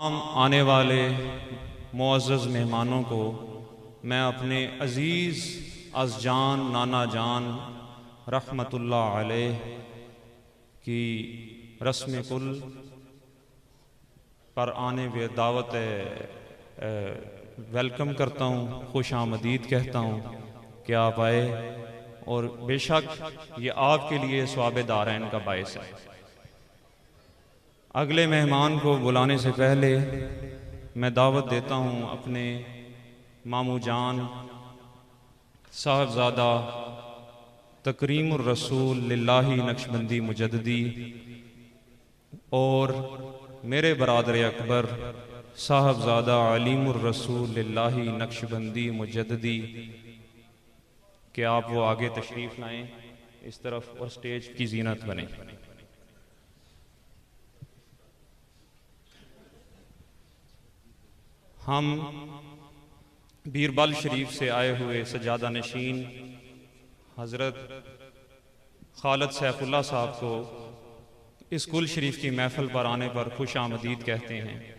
आने वाले मुअज़्ज़ज़ मेहमानों को मैं अपने अज़ीज़ अज़जान नाना जान रहमतुल्लाह अलैह की रस्म कुल पर आने वे दावत वेलकम करता हूँ, खुश आमदीद कहता हूँ कि आप आए। और बेशक ये आपके लिए स्वाब दारैन का बायस है। अगले मेहमान को बुलाने से पहले मैं दावत देता हूँ अपने मामू जान साहबजादा तकरीमुर रसूल लिल्लाही नक्शबंदी मुजद्दी और मेरे बरादर अकबर साहबजादा अलीमुर रसूल लिल्लाही नक्शबंदी मुजद्दी कि आप वो आगे तशरीफ़ लाएं इस तरफ और स्टेज की जीनत बने। हम बीरबल शरीफ से आए हुए सजादा नशीन हज़रत खालिद सैफुल्लाह साहब को इस कुल शरीफ की महफिल पर आने पर खुश आमदीद कहते हैं।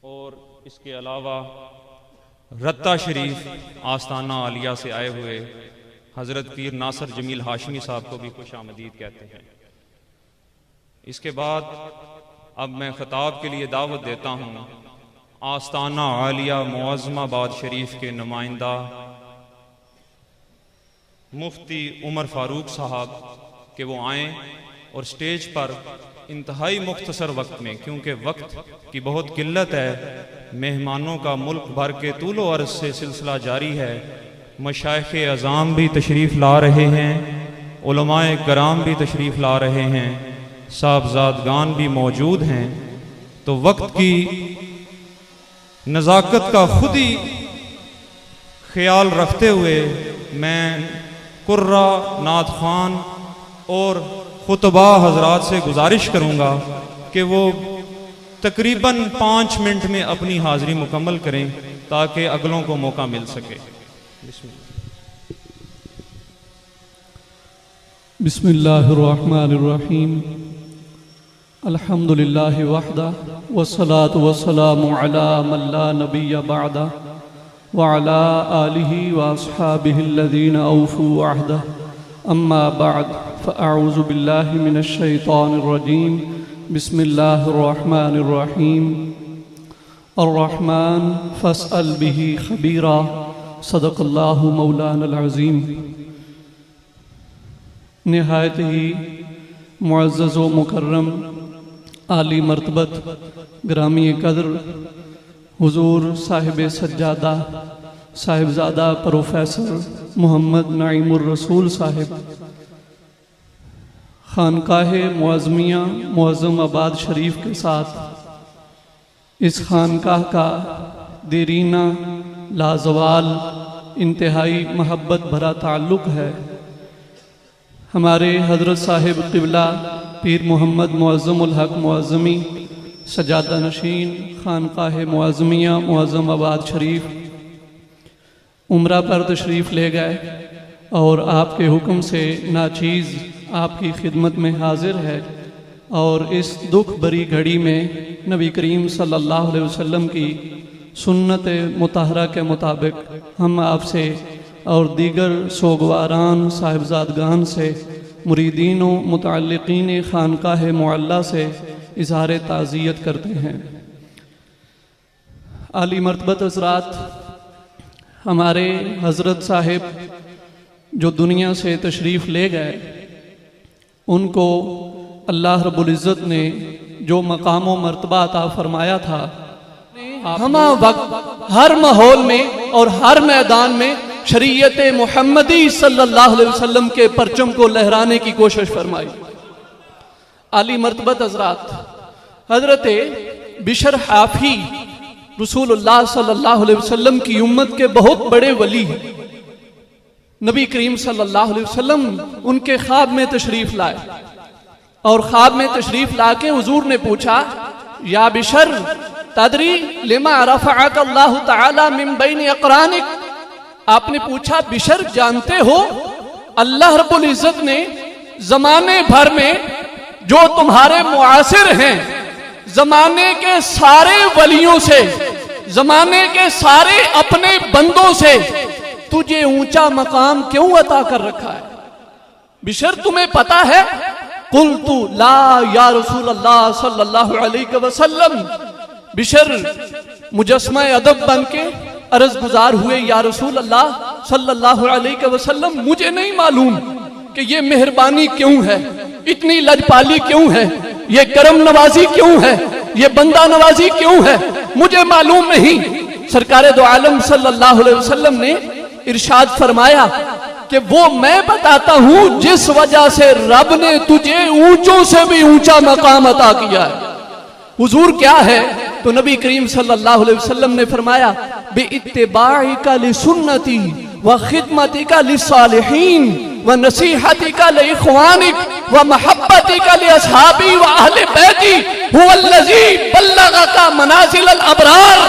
और इसके अलावा रत्ता शरीफ आस्ताना आलिया से आए हुए हज़रत पीर नासर जमील हाशमी साहब को भी खुश आमदीद कहते हैं। इसके बाद अब मैं ख़िताब के लिए दावत देता हूँ आस्ताना आलिया मुअज़्ज़माबाद शरीफ के नुमाइंदा मुफ्ती उमर फ़ारूक साहब कि वो आएँ और स्टेज पर इंतहाई मुख्तसर वक्त में, क्योंकि वक्त की बहुत किल्लत है, मेहमानों का मुल्क भर के तूलो अर्ज़ से सिलसिला जारी है, मशाइख़ अज़ाम भी तशरीफ़ ला रहे हैं, उलमाए कराम भी तशरीफ़ ला रहे हैं, साहबजादगान भी मौजूद हैं। तो वक्त की नज़ाकत का खुद ही ख्याल रखते हुए मैं कुर्रा नात खान और खुतबा हजरात से गुजारिश करूँगा कि वो तकरीबन 5 मिनट में अपनी हाज़िरी मुकम्मल करें ताकि अगलों को मौका मिल सके। बिस्मिल्लाहिर्रहमानिर्रहीम। अल्हम्दुलिल्लाहि वहदा वस्सलातु वस्सलामु अला मन ला नबिय्य बअदा व अला आलिहि व अस्हाबिहि अल्लज़ीना औफू अहदा अम्मा बअद फ़अऊज़ु बिल्लाहि मिनश शैतानिर रजीम। बिस्मिल्लाहिर्रहमानिर्रहीम। अर्रहमान फ़स्अल बिही ख़बीरा। सदक़ल्लाहु मौलानल अज़ीम। निहायत ही मुअज़्ज़ज़ व मुकर्रम आली मर्तबत ग्रामी कदर हुजूर साहिब सज्जादा साहिबजादा प्रोफेसर मोहम्मद नाइमुर रसूल साहिब खानकाह मुअज़्ज़मिया मुअज़्ज़माबाद शरीफ के साथ इस खानकाह का देरीना लाजवाल इंतहाई महब्बत भरा ताल्लुक़ है। हमारे हज़रत साहिब क़िबला पीर मोहम्मद मुअज़्ज़मुल हक़ मुअज़्ज़मी सजादा नशीन खानकाह मुअज़्ज़मिया मुअज़्ज़माबाद शरीफ उम्रा पर तशरीफ़ ले गए और आपके हुक्म से नाचीज़ आपकी खिदमत में हाजिर है। और इस दुख भरी घड़ी में नबी करीम सल्लल्लाहु अलैहि वसल्लम की सुन्नत मुतहरा के मुताबिक हम आपसे और दीगर सोगवारान साहिबजादगान से मुरीदीन व मुतअल्लिक़ीन खानकाह मुअल्ला से इज़हार ताज़ियत करते हैं। आली मर्तबत हज़रात, हमारे हज़रत साहिब जो दुनिया से तशरीफ़ ले गए, उनको अल्लाह रब्बुल इज़्ज़त ने जो मकाम व मर्तबा अता फरमाया था, हम वक्त हर माहौल में और हर मैदान में शरीयत मुहम्मदी सल्लल्लाहु अलैहि वसल्लम के परचम को लहराने की कोशिश फरमाई। आली मर्तबत हज़रात, हज़रत बिशर हाफी रसूलुल्लाह सल्लल्लाहु अलैहि वसल्लम की उम्मत के बहुत बड़े वली हैं। नबी करीम सल्लल्लाहु अलैहि वसल्लम उनके ख्वाब में तशरीफ़ लाए और ख्वाब में तशरीफ़ ला के हुजूर ने पूछा, या बिशर तदरी लिमा रफ़अक अल्लाहु तआला मिन बैन अक़रानिक। आपने पूछा, बिशर जानते हो अल्लाह रब्बुल इज़्ज़त ने ज़माने भर में जो तुम्हारे मुआसिर हैं, जमाने के सारे वलियों से, जमाने के सारे अपने बंदों से तुझे ऊंचा मकाम क्यों अता कर रखा है? बिशर तुम्हें पता है, कुल तू ला या रसूल अल्लाह सल्लल्लाहु अलैहि वसल्लम, बिशर मुजस्मा अदब बन के अर्ज गुजार हुए, या रसूल अल्लाह सल्लल्लाहु अलैहि वसल्लम, मुझे नहीं मालूम कि ये मेहरबानी क्यों है, इतनी लजपाली क्यों है, ये करम नवाजी क्यों है, ये बंदा नवाजी क्यों है, मुझे मालूम नहीं। सरकारे दो आलम सल्लल्लाहु अलैहि वसल्लम ने इरशाद फरमाया कि वो मैं बताता हूं जिस वजह से रब ने तुझे ऊंचों से भी ऊंचा मकाम अता किया है। हुजूर क्या है? तो नबी करीम सल्लल्लाहु अलैहि वसल्लम ने फरमाया, बे इत्तिबाइका लि सुन्नती व खिदमतिका लिस्सालिहीन व नसीहतिका लिइख्वानिक व महब्बतिका लिअस्हाबी व अहले बैती हुवल्लज़ी बल्लगका मनाजिलल अबरार।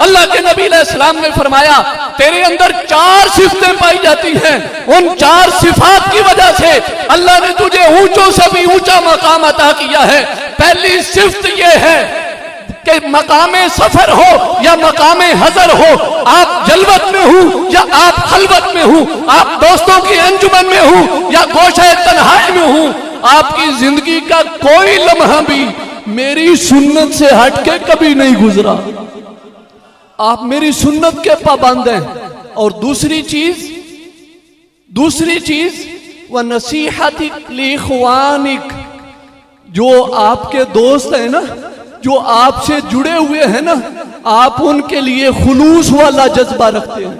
अल्लाह के नबी अलैहिस्सलाम ने फरमाया, तेरे अंदर 4 सिफतें पाई जाती हैं, उन 4 सिफात की वजह से अल्लाह ने तुझे ऊंचों से भी ऊंचा मकाम अता किया है। पहली सिफत यह है कि मकामे सफर हो या मकामे हजर हो, आप जलवत में हो या आप खलवत में हो, आप दोस्तों की अंजुमन में हो या गोशे तन्हाई में हो, आपकी जिंदगी का कोई लम्हा भी मेरी सुन्नत से हटके कभी नहीं गुजरा। आप मेरी सुन्नत के पाबंद हैं। और दूसरी चीज व नसीहतिक लिइख्वानिक, जो आपके दोस्त हैं ना, जो आपसे जुड़े हुए हैं ना, आप उनके लिए खुलूस वाला जज्बा रखते हैं।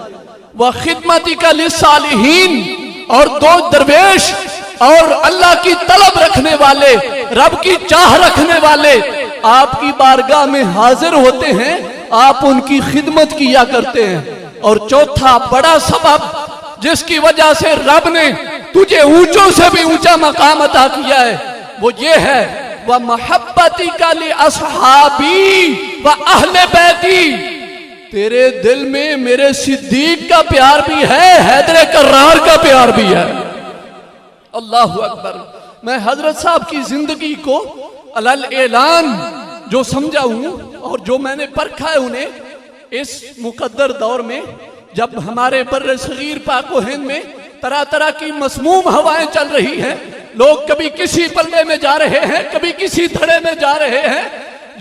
व खिदमतिका लिस्सालिहीन, और 2 दरवेश और अल्लाह की तलब रखने वाले, रब की चाह रखने वाले आपकी बारगाह में हाजिर होते हैं, आप उनकी खिदमत किया करते हैं। और चौथा बड़ा सबब जिसकी वजह से रब ने तुझे ऊंचों से भी ऊंचा मकाम अता किया है, वो ये है, व महब्बतिका लिअस्हाबी व अहले बैती, तेरे दिल में मेरे सिद्दीक का प्यार भी है, हैदर कर्रार का प्यार भी है। अल्लाहु अकबर। मैं हजरत साहब की जिंदगी को अलल ऐलान जो समझा हूं और जो मैंने परखा है उन्हें, इस मुकद्दर दौर में जब हमारे बर्र सगीर पाको हिंद में तरह तरह की मसमूम हवाएं चल रही हैं, लोग कभी किसी पल्ले में जा रहे हैं, कभी किसी धड़े में जा रहे हैं,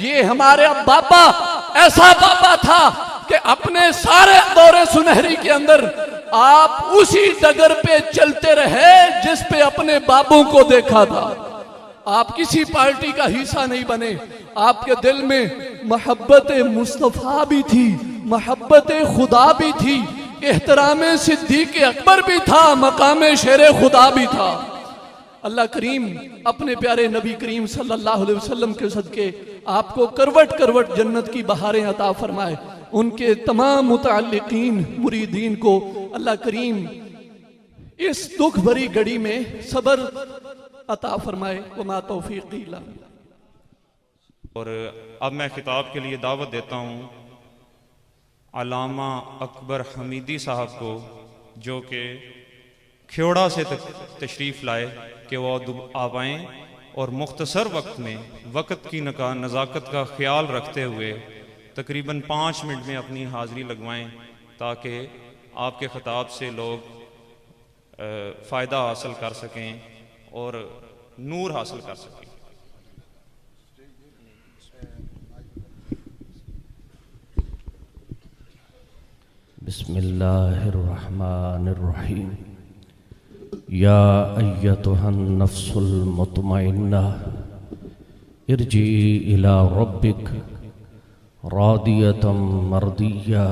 ये हमारे बाबा ऐसा बाबा था कि अपने सारे दौरे सुनहरी के अंदर आप उसी डगर पे चलते रहे जिस पे अपने बाबू को देखा था। आप किसी पार्टी का हिस्सा नहीं बने, आपके दिल में मोहब्बत मुस्तफ़ा भी थी, मोहब्बत खुदा भी थी, एहतराम सिद्दीक अकबर भी था, मकाम शेर खुदा भी था। अल्लाह करीम अपने प्यारे नबी करीम सल्लल्लाहु अलैहि वसल्लम के सदके आपको करवट करवट जन्नत की बहारें अता फरमाए। उनके तमाम मुतअल्लिकीन मुरीदीन को अल्लाह करीम इस दुख भरी घड़ी में सब्र अता फरमाए। वमा तौफीक़ी इल्ला बिल्लाह। और अब मैं खिताब के लिए दावत देता हूँ अल्लामा अकबर हमीदी साहब को, जो कि खेवड़ा से तशरीफ़ लाए कि वो आप आएँ और मुख्तसर वक्त में वक्त की नज़ाकत का ख्याल रखते हुए तकरीबन 5 मिनट में अपनी हाज़िरी लगवाएं, ताकि आपके ख़िताब से लोग फ़ायदा हासिल कर सकें और नूर हासिल कर सकें। बिस्मिल्लाहिर्रहमानिर्रहीम। या अय्यतुहन नफ्सुल मुतमइन्ना इरजी इला रब्बिक रादियतम मर्दिया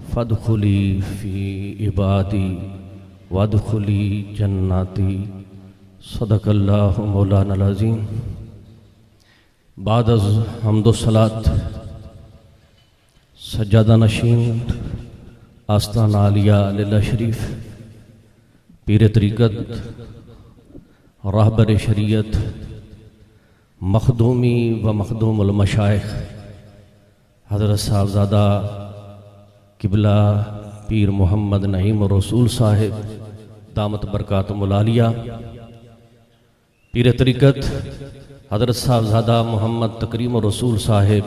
फदखुली फी इबादी वदखुली जन्नती। सदकल्लाहु मौलाना अज़ीम। बाद अज़ हम्दो सलात सज्जादा नशीन आस्ताना आलिया लिल्लाह शरीफ पीर तरीक़त रहबर शरीयत मखदूमी व मखदूमुल मशाइख हज़रत साहबज़ादा किबला पीर मोहम्मद नईम रसूल साहिब दामत बरकातुहुल आलिया, पीर तरीक़त हज़रत साहबज़ादा मोहम्मद तकरीम रसूल साहिब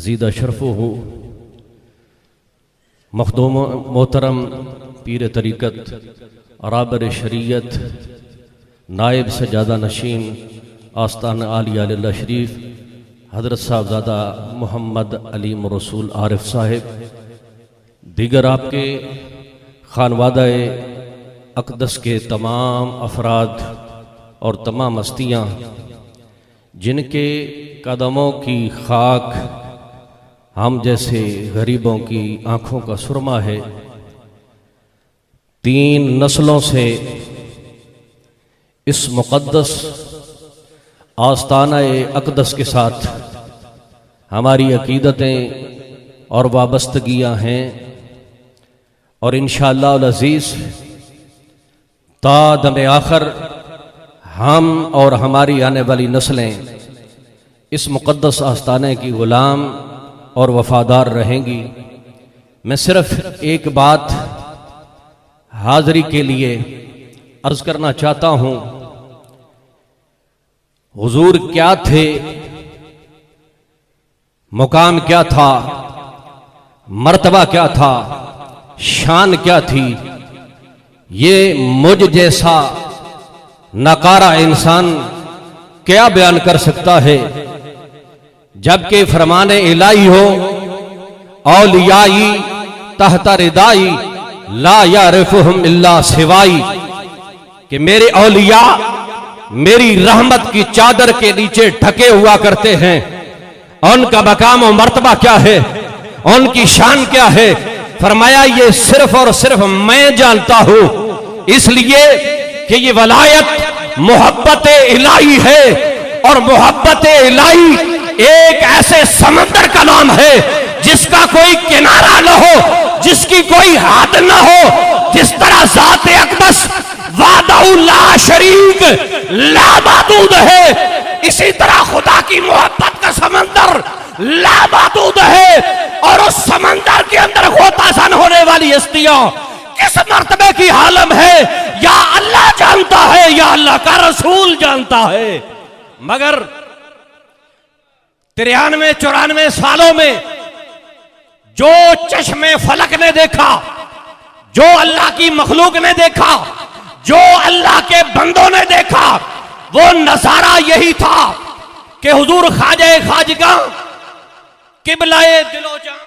ज़ीदा शरफ़ो मखदूम मोहतरम पीर तरीक़त राबर शरीयत नायब सजादा नशीन आस्तान आलिया लिल्लाह शरीफ हज़रत साहबज़ादा मोहम्मद अलीम रसूल आरिफ साहिब, दीगर आपके खानवादा अक़दस के तमाम अफराद और तमाम हस्तियाँ जिनके कदमों की खाक हम जैसे गरीबों की आँखों का सुरमा है। 3 नस्लों से इस मुक़द्दस आस्ताना अक़दस के साथ हमारी अक़ीदतें और वाबस्तगियाँ हैं और इंशाअल्लाह अज़ीज़ ता दम आखिर हम और हमारी आने वाली नस्लें इस मुक़द्दस आस्ताने की ग़ुलाम और वफ़ादार रहेंगी। मैं सिर्फ़ एक बात हाज़री के लिए अर्ज़ करना चाहता हूँ। हुज़ूर क्या थे, मुकाम क्या था, मर्तबा क्या था, शान क्या थी, ये मुझ जैसा नकारा इंसान क्या बयान कर सकता है, जबकि फरमाने इलाही हो औलियाई तहता रिदाई ला यारिफुहुम इल्ला सिवाई, कि मेरे औलिया मेरी रहमत की चादर के नीचे ढके हुआ करते हैं। उनका मकाम और मर्तबा क्या है, उनकी शान क्या है, फरमाया ये सिर्फ और सिर्फ मैं जानता हूं, इसलिए कि ये वलायत मोहब्बत इलाही है और मोहब्बत इलाही एक ऐसे समंदर का नाम है जिसका कोई किनारा न हो, जिसकी कोई हद न हो। जिस तरह ज़ात अक़दस वाहदहू ला शरीक ला मादूद है, इसी तरह खुदा की मोहब्बत का समंदर ला मादूद है और उस समंदर के अंदर गोताज़न होने वाली हस्तियां किस मर्तबे की हालम है या अल्लाह जानता है या अल्लाह का रसूल जानता है। मगर 93-94 सालों में जो चश्मे फलक ने देखा, जो अल्लाह की मखलूक ने देखा, जो अल्लाह के बंदों ने देखा, वो नजारा यही था कि हुजूर ख्वाजा खाजगा किबलाए दिलो जान